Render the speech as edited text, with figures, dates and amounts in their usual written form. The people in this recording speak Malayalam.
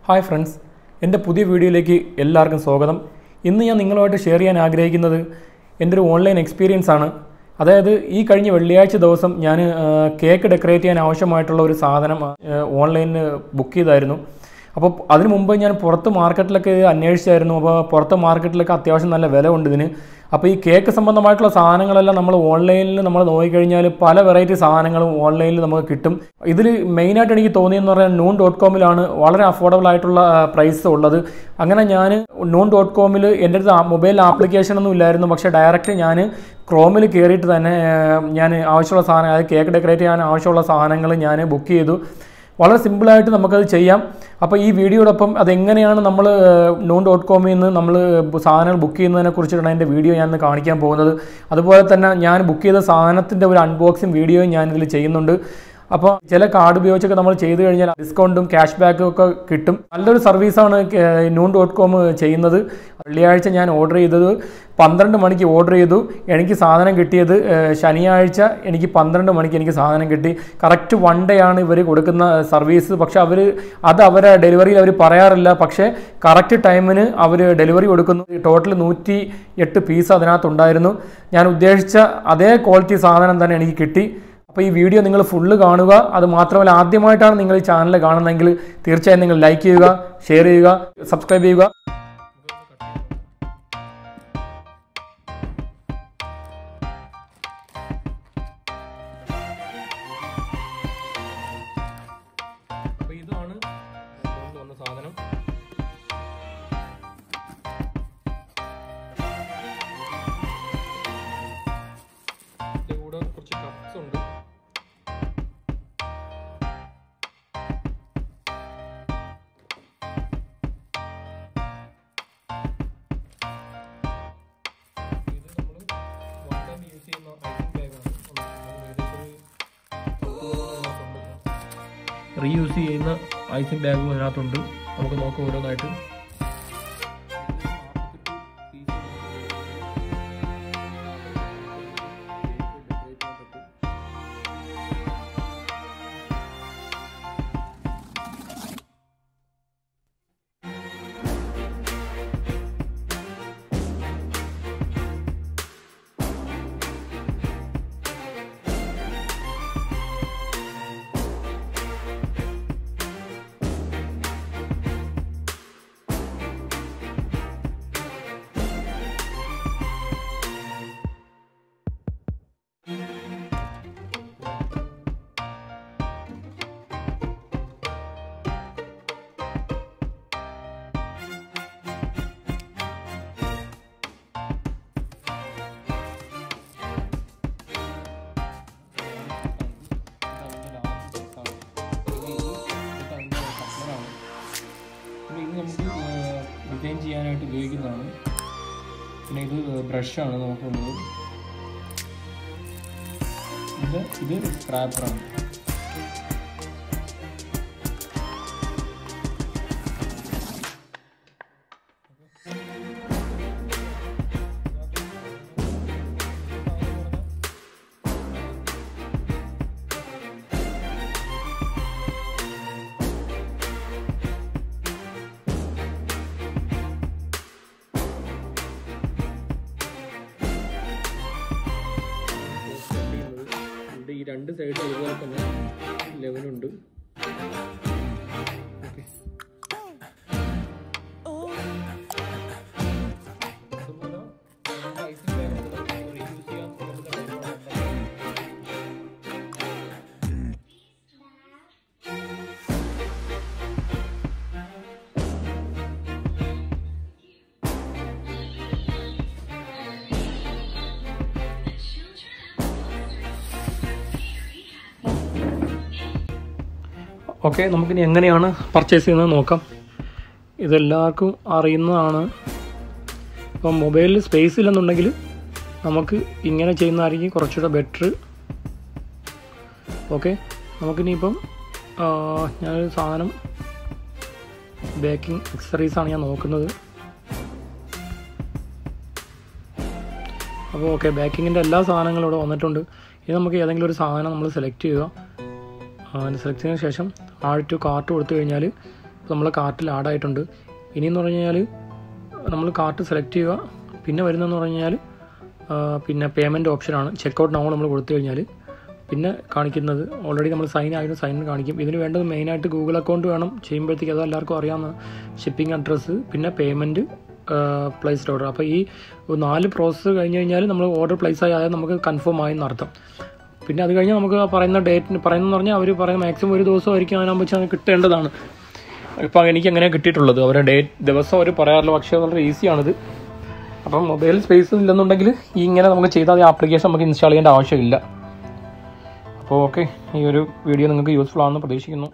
ഹായ് ഫ്രണ്ട്സ്, എൻ്റെ പുതിയ വീഡിയോയിലേക്ക് എല്ലാവർക്കും സ്വാഗതം. ഇന്ന് ഞാൻ നിങ്ങളുമായിട്ട് ഷെയർ ചെയ്യാൻ ആഗ്രഹിക്കുന്നത് എൻ്റെ ഒരു ഓൺലൈൻ എക്സ്പീരിയൻസ് ആണ്. അതായത് ഈ കഴിഞ്ഞ വെള്ളിയാഴ്ച ദിവസം ഞാൻ കേക്ക് ഡെക്കറേറ്റ് ചെയ്യാൻ ആവശ്യമായിട്ടുള്ള ഒരു സാധനം ഓൺലൈനിൽ ബുക്ക് ചെയ്തായിരുന്നു. അപ്പോൾ അതിന് മുമ്പ് ഞാൻ പുറത്ത് മാർക്കറ്റിലൊക്കെ അന്വേഷിച്ചായിരുന്നു. അപ്പോൾ പുറത്തെ മാർക്കറ്റിലൊക്കെ അത്യാവശ്യം നല്ല വില ഉണ്ട് ഇതിന്. അപ്പോൾ ഈ കേക്ക് സംബന്ധമായിട്ടുള്ള സാധനങ്ങളെല്ലാം നമ്മൾ ഓൺലൈനിൽ നമ്മൾ നോക്കിക്കഴിഞ്ഞാൽ പല വെറൈറ്റി സാധനങ്ങളും ഓൺലൈനിൽ നമുക്ക് കിട്ടും. ഇതിൽ മെയിനായിട്ട് എനിക്ക് തോന്നിയെന്ന് പറഞ്ഞാൽ noon.com വളരെ അഫോർഡബിൾ ആയിട്ടുള്ള പ്രൈസ് ഉള്ളത്. അങ്ങനെ ഞാൻ noon.com എൻ്റെ അടുത്ത് മൊബൈൽ ആപ്ലിക്കേഷനൊന്നും ഇല്ലായിരുന്നു. പക്ഷേ ഡയറക്റ്റ് ഞാൻ ക്രോമിൽ കയറിയിട്ട് തന്നെ ഞാൻ ആവശ്യമുള്ള സാധനം, അതായത് കേക്ക് ഡെക്കറേറ്റ് ചെയ്യാൻ ആവശ്യമുള്ള സാധനങ്ങൾ ഞാൻ ബുക്ക് ചെയ്തു. വളരെ സിമ്പിളായിട്ട് നമുക്കത് ചെയ്യാം. അപ്പോൾ ഈ വീഡിയോടൊപ്പം അതെങ്ങനെയാണ് നമ്മൾ noon.com നിന്ന് നമ്മൾ സാധനങ്ങൾ ബുക്ക് ചെയ്യുന്നതിനെ കുറിച്ചിട്ടാണ് എൻ്റെ വീഡിയോ ഞാൻ കാണിക്കാൻ പോകുന്നത്. അതുപോലെ തന്നെ ഞാൻ ബുക്ക് ചെയ്ത സാധനത്തിൻ്റെ ഒരു അൺബോക്സിങ് വീഡിയോയും ഞാനിതിൽ ചെയ്യുന്നുണ്ട്. അപ്പോൾ ചില കാർഡ് ഉപയോഗിച്ചൊക്കെ നമ്മൾ ചെയ്ത് കഴിഞ്ഞാൽ ഡിസ്കൗണ്ടും ക്യാഷ് ബാക്കും ഒക്കെ കിട്ടും. നല്ലൊരു സർവീസാണ് noon.com ചെയ്യുന്നത്. വെള്ളിയാഴ്ച ഞാൻ ഓർഡർ ചെയ്തത് 12 മണിക്ക് ഓർഡർ ചെയ്തു. എനിക്ക് സാധനം കിട്ടിയത് ശനിയാഴ്ച എനിക്ക് 12 മണിക്ക് എനിക്ക് സാധനം കിട്ടി. കറക്റ്റ് 1 ഡേ ആണ് ഇവർ കൊടുക്കുന്ന സർവീസ്. പക്ഷെ അവരെ ഡെലിവറിയിൽ അവർ പറയാറില്ല. പക്ഷേ കറക്റ്റ് ടൈമിന് അവർ ഡെലിവറി കൊടുക്കുന്നു. ടോട്ടൽ 108 പീസ് അതിനകത്തുണ്ടായിരുന്നു. ഞാൻ ഉദ്ദേശിച്ച അതേ ക്വാളിറ്റി സാധനം തന്നെ എനിക്ക് കിട്ടി. അപ്പോൾ ഈ വീഡിയോ നിങ്ങൾ ഫുള്ള് കാണുക. അത് മാത്രമല്ല, ആദ്യമായിട്ടാണ് നിങ്ങൾ ഈ ചാനൽ കാണുന്നതെങ്കിൽ തീർച്ചയായും നിങ്ങൾ ലൈക്ക് ചെയ്യുക, ഷെയർ ചെയ്യുക, സബ്സ്ക്രൈബ് ചെയ്യുക. അപ്പോൾ ഇതാണ് വന്ന സാധനം. കൂടെ കുറച്ച് കപ്സ് ഉണ്ട്. റീയൂസ് ചെയ്യുന്ന ഐസിങ് ബാഗും അതിനകത്തുണ്ട്. നമുക്ക് നോക്കാം ഓരോന്നായിട്ട്. നമുക്ക് ഡിസൈൻ ചെയ്യാനായിട്ട് ഉപയോഗിക്കുന്നതാണ്. പിന്നെ ഇത് ബ്രഷാണ് നോക്കുന്നത്. ഇത് സ്ക്രാപ്പറാണ്. ഈ രണ്ട് സൈഡ് അതുപോലെ തന്നെ ലെവലുണ്ട്. ഓക്കെ, നമുക്കിനി എങ്ങനെയാണ് പർച്ചേസ് ചെയ്യുന്നത് നോക്കാം. ഇതെല്ലാവർക്കും അറിയുന്നതാണ്. ഇപ്പം മൊബൈലിൽ സ്പേസ് ഇല്ലെന്നുണ്ടെങ്കിൽ നമുക്ക് ഇങ്ങനെ ചെയ്യുന്നതായിരിക്കും കുറച്ചുകൂടെ ബെറ്റർ. ഓക്കെ, നമുക്കിനിയിപ്പം ഞാനൊരു സാധനം ബേക്കിംഗ് അക്സസറീസാണ് ഞാൻ നോക്കുന്നത്. അപ്പോൾ ഓക്കെ, ബേക്കിങ്ങിൻ്റെ എല്ലാ സാധനങ്ങളും ഇവിടെ വന്നിട്ടുണ്ട്. ഇനി നമുക്ക് ഏതെങ്കിലും ഒരു സാധനം നമ്മൾ സെലക്ട് ചെയ്യുക. സെലക്ട് ചെയ്തതിന് ശേഷം ആഡ് ടു കാർട്ട് കൊടുത്തു കഴിഞ്ഞാൽ നമ്മൾ കാർട്ടിൽ ആഡായിട്ടുണ്ട്. ഇനിയെന്ന് പറഞ്ഞു കഴിഞ്ഞാൽ നമ്മൾ കാർട്ട് സെലക്ട് ചെയ്യുക. പിന്നെ വരുന്നതെന്ന് പറഞ്ഞു കഴിഞ്ഞാൽ പിന്നെ പേയ്മെൻറ്റ് ഓപ്ഷനാണ്. ചെക്കൗട്ട് നൗ നമ്മൾ കൊടുത്തു കഴിഞ്ഞാൽ പിന്നെ കാണിക്കുന്നത് ഓൾറെഡി നമ്മൾ സൈൻ ആയിട്ട് സൈൻ കാണിക്കും. ഇതിന് വേണ്ടത് മെയിനായിട്ട് ഗൂഗിൾ അക്കൗണ്ട് വേണം ചെയ്യുമ്പോഴത്തേക്ക്, അത് എല്ലാവർക്കും അറിയാവുന്ന. ഷിപ്പിംഗ് അഡ്രസ്സ്, പിന്നെ പേയ്മെൻറ്റ്, പ്ലേസ്ഡ് ഓർഡർ. അപ്പോൾ ഈ 4 പ്രോസസ്സ് കഴിഞ്ഞ് കഴിഞ്ഞാൽ നമ്മൾ ഓർഡർ പ്ലേസ് ആയി, അതായത് നമുക്ക് കൺഫേം ആയി എന്നർത്ഥം. പിന്നെ അത് കഴിഞ്ഞ് നമുക്ക് പറയുന്ന ഡേറ്റിന് പറയുന്നതെന്ന് പറഞ്ഞാൽ അവർ പറയുന്ന മാക്സിമം ഒരു ദിവസമായിരിക്കും അതിനാകുമ്പോൾ കിട്ടേണ്ടതാണ്. ഇപ്പോൾ എനിക്ക് അങ്ങനെ കിട്ടിയിട്ടുള്ളത്. അവരുടെ ദിവസം അവർ പറയാറില്ല, പക്ഷേ വളരെ ഈസിയാണിത്. അപ്പം മൊബൈൽ സ്പേസ് ഇല്ലെന്നുണ്ടെങ്കിൽ ഇങ്ങനെ നമുക്ക് ചെയ്താൽ ഈ ആപ്ലിക്കേഷൻ നമുക്ക് ഇൻസ്റ്റാൾ ചെയ്യേണ്ട ആവശ്യമില്ല. അപ്പോൾ ഓക്കെ, ഈ ഒരു വീഡിയോ നിങ്ങൾക്ക് യൂസ്ഫുൾ ആണെന്ന് പ്രതീക്ഷിക്കുന്നു.